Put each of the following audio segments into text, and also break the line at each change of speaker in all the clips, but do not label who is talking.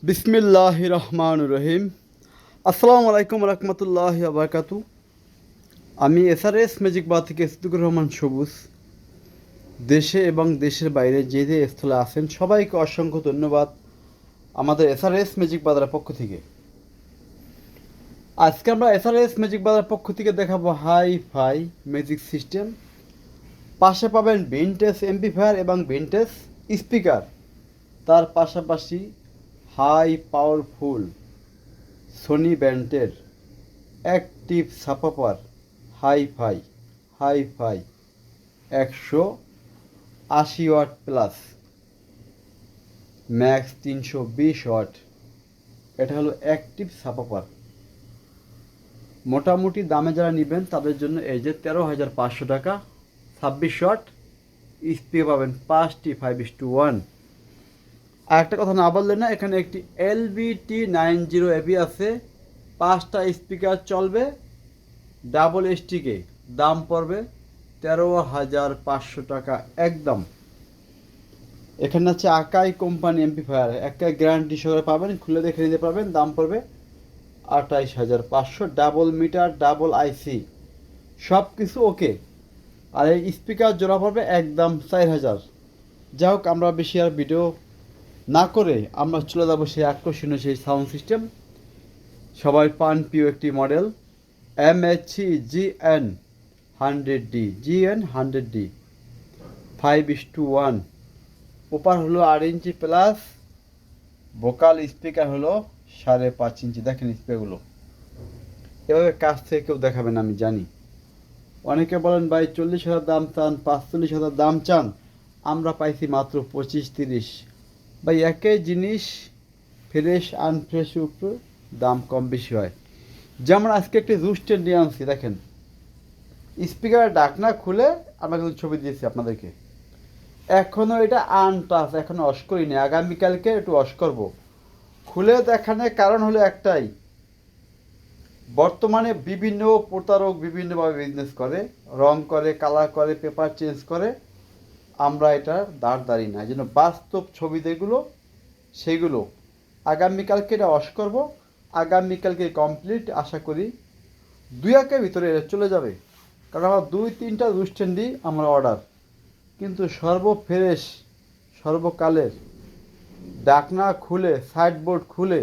বিসমিল্লাহির রহমানির রহিম। আসসালামু আলাইকুম রহমতুল্লাহি আবরকাতু। আমি এসআরএস ম্যাজিক বার থেকে সিদ্দিকুর রহমান সবুজ। দেশে এবং দেশের বাইরে যে যে স্থলে আছেন সবাইকে অসংখ্য ধন্যবাদ আমাদের এসআরএস ম্যাজিক বাজারের পক্ষ থেকে। আজকে আমরা এসআরএস ম্যাজিক বাজারের পক্ষ থেকে দেখাবো হাই ফাই ম্যাজিক সিস্টেম। পাশে পাবেন ভিনটেজ এমপ্লিফায়ার এবং ভিনটেজ স্পিকার, তার পাশাপাশি হাই পাওয়ারফুল সোনি ব্র্যান্ডের active super hi fi 180 watt plus max 320 watt. এটা হলো অ্যাক্টিভ সাপাপার। মোটামুটি দামে যারা নেবেন তাদের জন্য এই যে 13,500 টাকা। 26 ওয়াট স্পিকার পাবেন 5টি 5:1। আর একটা কথা না বললে না, এখানে একটি LBT90 আছে। 5টা স্পিকার চলবে ডাবল স্টিকে। দাম পড়বে 13,500 টাকা একদম। এখানে আছে আকাই কোম্পানি এমপ্লিফায়ার, একটা গ্যারান্টি সহকারে পাবেন, খুলে দেখে নিতে পারবেন। দাম পড়বে 28,500। ডাবল মিটার, ডাবল আইসি, সব কিছু ওকে। আর এই স্পিকার জোড়া পড়বে একদম 4,000। যাই হোক, আমরা বেশি আর ভিডিও না করে আমরা চলে যাবো সেই আকর্ষণীয় সেই সাউন্ড সিস্টেম, সবাই পান প্রিয় একটি মডেল MHE GN100D 5:1। ওপার হলো 8 ইঞ্চি প্লাস, ভোকাল স্পিকার হলো 5.5 ইঞ্চি। দেখেন স্পিকারগুলো এভাবে কাছ থেকে কেউ দেখাবেন আমি জানি। অনেকে বলেন ভাই 40,000 দাম চান, 45,000 দাম চান, আমরা পাইছি মাত্র 25-30। ভাই একই জিনিস ফ্রেশ আনফ্রেশের উপর দাম কম বেশি হয়। যেমন আজকে একটি জুস স্ট্যান্ড নিয়ে আনছি, দেখেন স্পিকারের ঢাকনা খুলে আমরা কিন্তু ছবি দিয়েছি আপনাদেরকে। এখনও এটা আনটাচ, এখনও অস করিনি। আগামীকালকে একটু অস করব। খুলে দেখানোর কারণ হলো একটাই, বর্তমানে বিভিন্ন প্রতারক বিভিন্নভাবে বিজনেস করে, রং করে, কালার করে, পেপার চেঞ্জ করে। আমরা এটা দাঁড়ি না, এই জন্য বাস্তব ছবি যেগুলো সেগুলো আগামীকালকে এটা অস করব। আগামীকালকে কমপ্লিট, আশা করি 2-1 ভিতরে এটা চলে যাবে। কারণ আমার 2-3টা রুস্টেন্ডি আমার অর্ডার, কিন্তু সর্বফ্রেশ সর্বকালের ডাকনা খুলে, সাইডবোর্ড খুলে,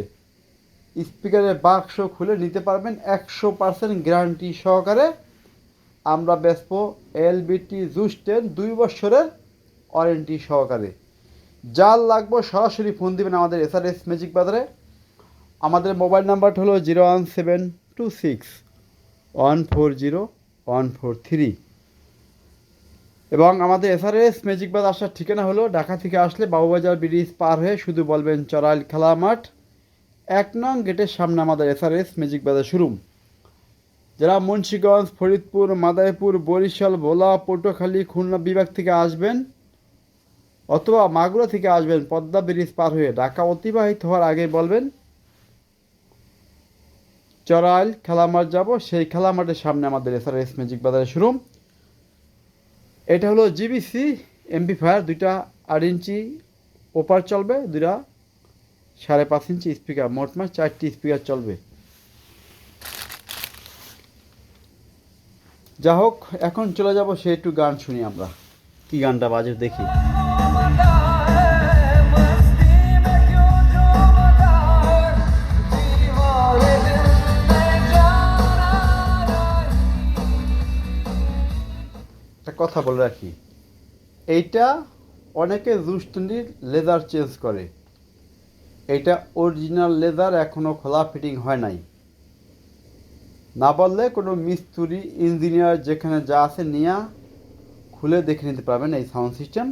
স্পিকারের বাক্স খুলে নিতে পারবেন 100% গ্যারান্টি সহকারে। আমরা বেচবো LBT জুস 10 2 বছরের ওয়ারেন্টি সহকারে। যার লাগবে সরাসরি ফোন দিবেন আমাদের এসআরএস ম্যাজিক বাজারে। আমাদের মোবাইল নাম্বারটা হলো 01726140143। এবং আমাদের এসআরএস ম্যাজিক বাজার আসার ঠিকানা হলো, ঢাকা থেকে আসলে বাবুবাজার ব্রিজ পার হয়ে শুধু বলবেন চড়াইল খেলা মাঠ, 1 নং গেটের সামনে আমাদের এসআরএস ম্যাজিক বাজার শোরুম। যারা মুন্সিগঞ্জ, ফরিদপুর, মাদারীপুর, বরিশাল, ভোলা, পটুয়াখালী, খুলনা বিভাগ থেকে আসবেন অথবা মাগুরা থেকে আসবেন, পদ্মা ব্রিজ পার হয়ে ঢাকা অতিবাহিত হওয়ার আগে বলবেন চড়াইল খেলা মাঠ যাব। সেই খেলা মাঠের সামনে আমাদের এসআরএস ম্যাজিক বাজারের শোরুম। এটা হলো জিবিসি এমপ্লিফায়ার, 2টা 8 ইঞ্চি ওপার চলবে, 2টা 5.5 ইঞ্চি স্পিকার, মোটমাট 4টি স্পিকার চলবে। যা হোক, এখন চলে যাব সে একটু গান শুনি আমরা। কি গানটা বাজে দেখি। একটা কথা বলে রাখি, এইটা অনেকে জুস্টনির লেদার চেঞ্জ করে, এটা অরিজিনাল লেদার, এখনও খোলা ফিটিং হয় নাই। না বললে কোনো মিস্ত্রি ইঞ্জিনিয়ার যেখানে যা আছে নিয়ে খুলে দেখে নিতে পারবেন এই সাউন্ড সিস্টেম।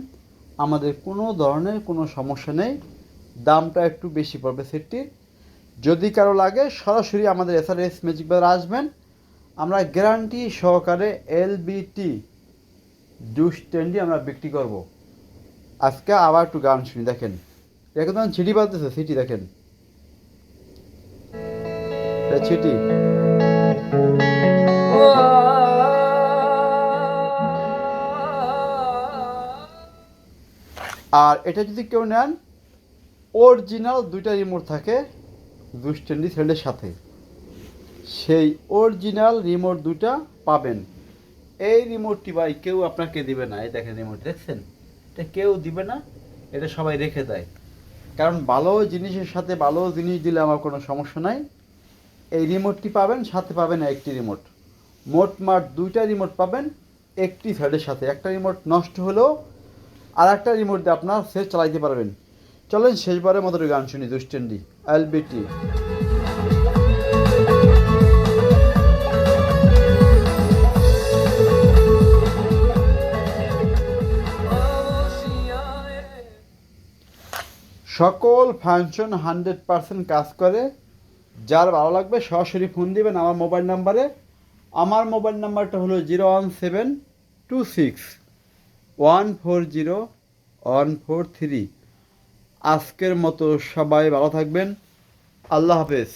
আমাদের কোনো ধরনের কোনো সমস্যা নেই। দামটা একটু বেশি পড়বে সেটটির। যদি কারো লাগে সরাসরি আমাদের এসআরএস ম্যাজিক বাজার আসবেন, আমরা গ্যারান্টি সহকারে LBT জুস স্ট্যান্ডি আমরা বিক্রি করব। আজকে আবার একটু গান শুনি, দেখেন একদম ছিটি বাজতেছে, সিটি দেখেন ছিটি। আর এটা যদি কেউ নেন অরিজিনাল দুইটা রিমোট থাকে দুষ্টেন্ডি সেলের সাথে, সেই অরিজিনাল রিমোট দুটা পাবেন। এই রিমোটটি ভাই কেউ আপনাকে দিবে না। এই দেখেন রিমোট দেখছেন, এটা কেউ দিবে না, এটা সবাই রেখে দেয়। কারণ ভালো জিনিসের সাথে ভালো জিনিস দিলে আমার কোনো সমস্যা নাই। এই রিমোটটি পাবেন, সাথে পাবেন একটি রিমোট, মোটমাট দুইটা রিমোট পাবেন একটি সাইডের সাথে। একটা রিমোট নষ্ট হলেও আর একটা রিমোট দিয়ে আপনার সেট চালাইতে পারবেন। চলেন শেষবারের মতো গান শুনি দুষ্টেন্ডি এলবিটি। সকল ফাংশন 100% কাজ করে। যার ভালো লাগবে সরাসরি ফোন দিবেন আমার মোবাইল নাম্বারে। আমার মোবাইল নাম্বারটা হলো 01726140143। আজকের মতো সবাই ভালো থাকবেন। আল্লাহ হাফেজ।